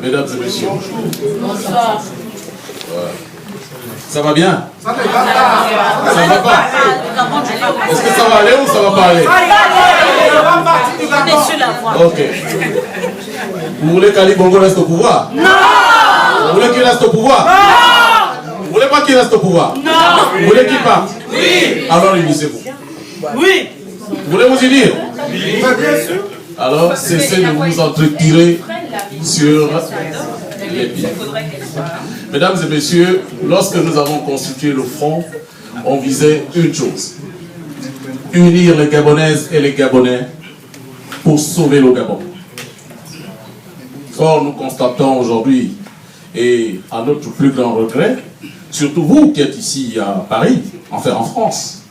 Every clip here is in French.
Mesdames et messieurs. Bonsoir. Ça va bien? Ça va pas? Est-ce que ça va aller ou ça va pas aller? Ok. Vous voulez qu'Ali Bongo reste au pouvoir? Non! Vous voulez qu'il reste au pouvoir? Non! Vous voulez pas qu'il reste au pouvoir? Non! Vous voulez qu'il parte? Oui! Alors unissez-vous. Oui! Vous voulez vous y dire? Oui! Alors cessez de vous entretirer sur les pieds. Mesdames et messieurs, lorsque nous avons constitué le front, on visait une chose: unir les Gabonaises et les Gabonais pour sauver le Gabon. Or, nous constatons aujourd'hui, et à notre plus grand regret, surtout vous qui êtes ici à Paris, enfin en France,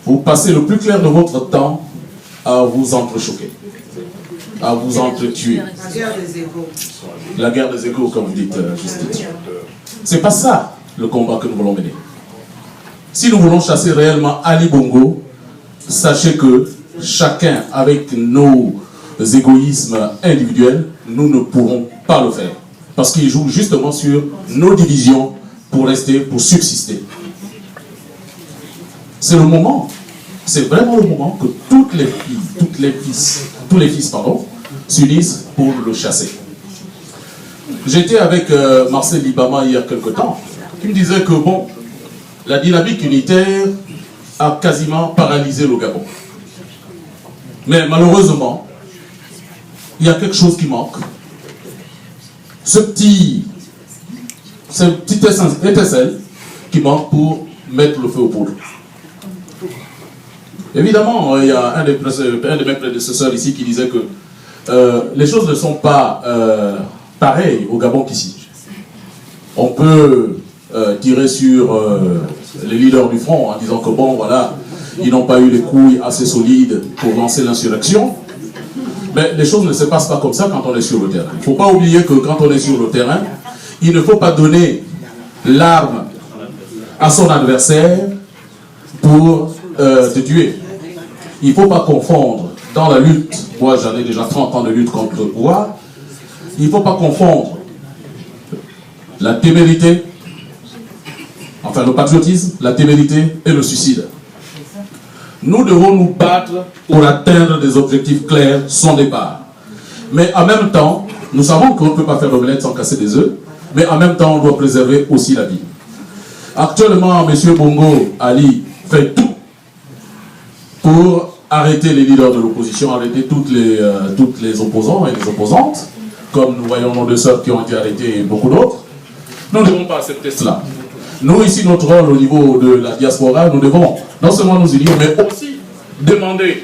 vous passez le plus clair de votre temps à vous entrechoquer, à vous entretuer. La guerre des égaux. La guerre des égaux, comme vous dites, Justine. C'est pas ça le combat que nous voulons mener. Si nous voulons chasser réellement Ali Bongo, sachez que chacun, avec nos égoïsmes individuels, nous ne pourrons pas le faire. Parce qu'il joue justement sur nos divisions pour rester, pour subsister. C'est le moment, c'est vraiment le moment que tous les fils, s'unissent pour le chasser. J'étais avec Marcel Libama il y a quelque temps, qui me disait que bon, la dynamique unitaire a quasiment paralysé le Gabon. Mais malheureusement, il y a quelque chose qui manque. Ce petit étincelle qui manque pour mettre le feu aux poudres. Évidemment, il y a un de mes prédécesseurs ici qui disait que les choses ne sont pas pareilles au Gabon qu'ici. On peut tirer sur les leaders du front en disant que bon, voilà, ils n'ont pas eu les couilles assez solides pour lancer l'insurrection. Mais les choses ne se passent pas comme ça quand on est sur le terrain. Il ne faut pas oublier que quand on est sur le terrain, il ne faut pas donner l'arme à son adversaire pour te tuer. Il ne faut pas confondre dans la lutte, moi j'en ai déjà 30 ans de lutte contre le pouvoir, il ne faut pas confondre la témérité, enfin le patriotisme, la témérité et le suicide. Nous devons nous battre pour atteindre des objectifs clairs sans départ. Mais en même temps, nous savons qu'on ne peut pas faire l'omelette sans casser des œufs, mais en même temps, on doit préserver aussi la vie. Actuellement, M. Bongo Ali fait tout pour arrêter les leaders de l'opposition, arrêter toutes les opposants et les opposantes, comme nous voyons nos deux sœurs qui ont été arrêtées et beaucoup d'autres. Nous ne devons pas accepter cela. Nous, ici, notre rôle au niveau de la diaspora, nous devons non seulement nous unir, mais aussi demander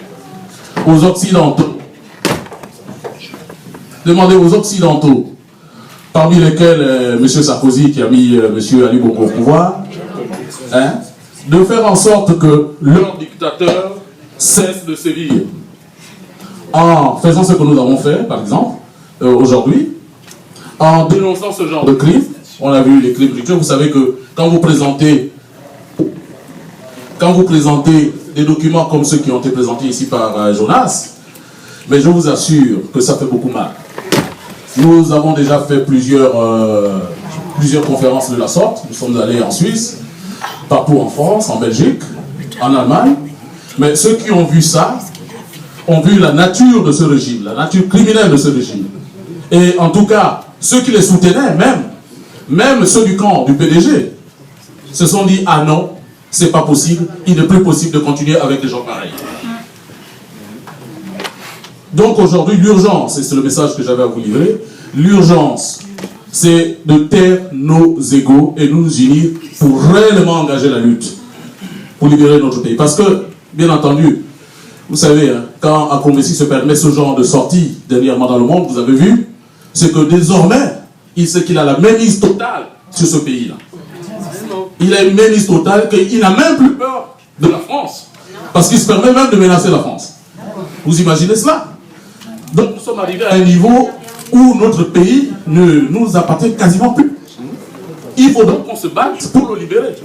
aux Occidentaux, parmi lesquels M. Sarkozy, qui a mis M. Ali Bongo au pouvoir, de faire en sorte que leur dictateur cesse de sévir. En faisant ce que nous avons fait, par exemple, aujourd'hui, en dénonçant ce genre de crimes. On a vu les crimes rituels. Vous savez que quand vous présentez des documents comme ceux qui ont été présentés ici par Jonas, mais je vous assure que ça fait beaucoup mal. Nous avons déjà fait plusieurs conférences de la sorte. Nous sommes allés en Suisse, partout en France, en Belgique, en Allemagne. Mais ceux qui ont vu ça ont vu la nature de ce régime, la nature criminelle de ce régime. Et en tout cas, ceux qui les soutenaient, même ceux du camp du PDG, se sont dit, ah non, c'est pas possible, il n'est plus possible de continuer avec des gens pareils. Donc aujourd'hui, l'urgence, et c'est le message que j'avais à vous livrer, l'urgence, c'est de taire nos égos et nous unir pour réellement engager la lutte, pour libérer notre pays. Parce que, bien entendu, vous savez, quand Akombesi se permet ce genre de sortie dernièrement dans le monde, vous avez vu, c'est que désormais, il sait qu'il a la mainmise totale sur ce pays-là. Il a une mainmise totale qu'il n'a même plus peur de la France. Parce qu'il se permet même de menacer la France. Vous imaginez cela? Donc nous sommes arrivés à un niveau où notre pays ne nous appartient quasiment plus. Il faut donc qu'on se batte pour le libérer.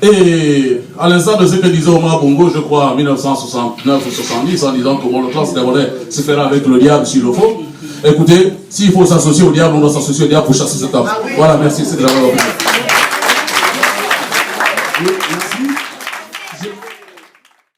Et à l'instant de ce que disait Omar Bongo, je crois en 1969 ou 70, en disant que l'Holocauste gabonais se fera avec le diable s'il le faut. Écoutez, s'il faut s'associer au diable, on doit s'associer au diable pour chasser cet homme. Voilà, merci, c'est déjà